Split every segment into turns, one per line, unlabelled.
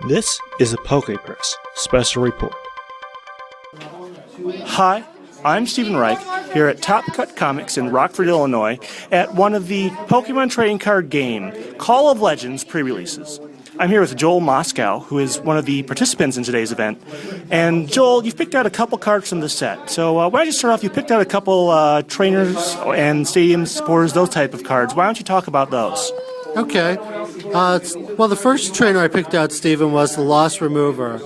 This is a PokePress special report. Hi, I'm Stephen Reich here at Top Cut Comics in Rockford, Illinois at one of the Pokemon trading card game Call of Legends Prereleases. I'm here with Joel Moscow, who is one of the participants in today's event. And Joel, you've picked out a couple cards from the set. So why don't you start off? You picked out a couple trainers and stadium supporters, those type of cards. Why don't you talk about those?
Okay. Well, the first trainer I picked out, Stephen, was the Lost Remover.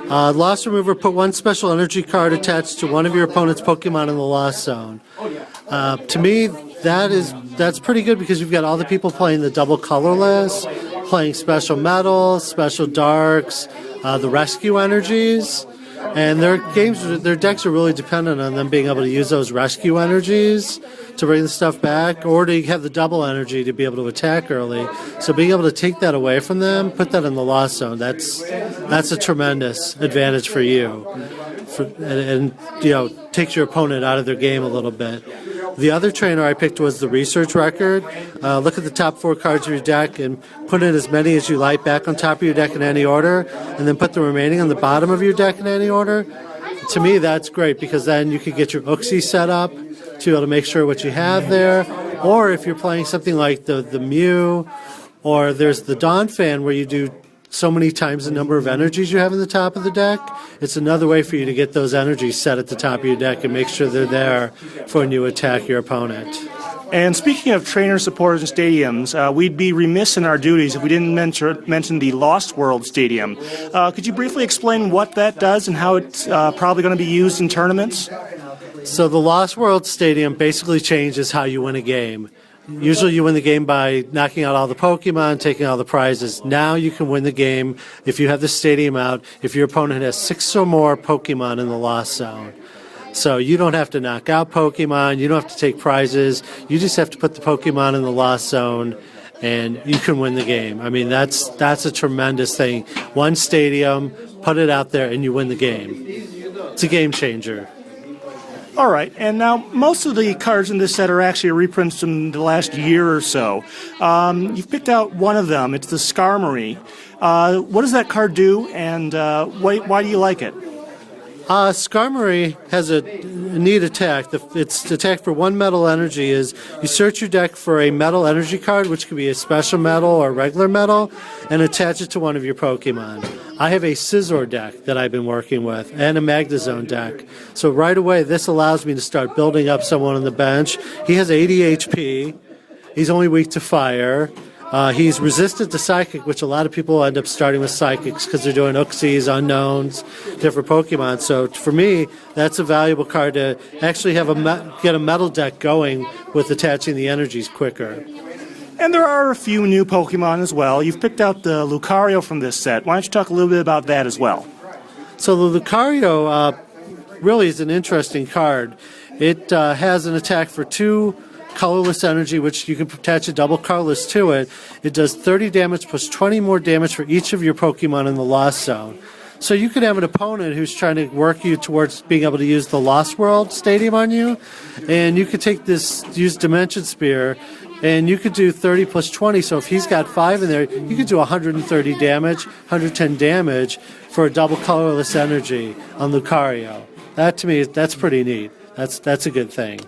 Lost Remover put one special energy card attached to one of your opponent's Pokemon in the Lost Zone. To me, that's pretty good because you've got all the people playing the double colorless, playing special metals, special darks, the rescue energies, and their decks are really dependent on them being able to use those rescue energies to bring the stuff back, or to have the double energy to be able to attack early. So being able to take that away from them, put that in the Lost Zone, that's a tremendous advantage for you, and takes your opponent out of their game a little bit. The other trainer I picked was the Research Record. Look at the top 4 cards of your deck and put in as many as you like back on top of your deck in any order, and then put the remaining on the bottom of your deck in any order. To me, that's great because then you could get your Uxie set up to be able to make sure what you have there. Or if you're playing something like the Mew, or there's the Dawn Fan where you do so many times the number of energies you have in the top of the deck, it's another way for you to get those energies set at the top of your deck and make sure they're there for when you attack your opponent.
And speaking of trainers, supporters, and stadiums, we'd be remiss in our duties if we didn't mention the Lost World Stadium. Could you briefly explain what that does and how it's probably going to be used in tournaments?
So the Lost World Stadium basically changes how you win a game. Usually you win the game by knocking out all the Pokemon, taking all the prizes. Now you can win the game if you have the stadium out, if your opponent has 6 or more Pokemon in the Lost Zone. So you don't have to knock out Pokemon, you don't have to take prizes, you just have to put the Pokemon in the Lost Zone and you can win the game. I mean, that's a tremendous thing. One stadium, put it out there and you win the game. It's a game changer.
All right, and now most of the cards in this set are actually reprints from the last year or so. You've picked out one of them. It's the Skarmory. What does that card do, and why do you like it?
Skarmory has a neat attack. Its attack for 1 metal energy is you search your deck for a metal energy card, which could be a special metal or regular metal, and attach it to one of your Pokemon. I have a Scizor deck that I've been working with, and a Magnezone deck. So right away, this allows me to start building up someone on the bench. He has 80 HP. He's only weak to fire. He's resistant to Psychic, which a lot of people end up starting with Psychics because they're doing Uxies, Unknowns, different Pokemon. So for me, that's a valuable card to actually have get a metal deck going with attaching the energies quicker.
And there are a few new Pokemon as well. You've picked out the Lucario from this set. Why don't you talk a little bit about that as well?
So the Lucario really is an interesting card. It has an attack for 2 colorless energy, which you can attach a double colorless to it. It does 30 damage plus 20 more damage for each of your Pokemon in the Lost Zone. So you could have an opponent who's trying to work you towards being able to use the Lost World Stadium on you, and you could use Dimension Spear, and you could do 30 plus 20. So if he's got 5 in there, you could do 130 damage, 110 damage for a double colorless energy on Lucario. That, to me, that's pretty neat. That's a good thing.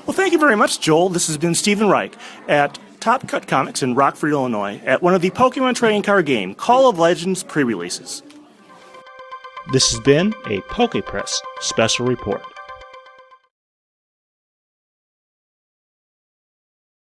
Well, thank you very much, Joel. This has been Stephen Reich at Top Cut Comics in Rockford, Illinois, at one of the Pokemon trading card game Call of Legends Prereleases. This has been a PokePress special report.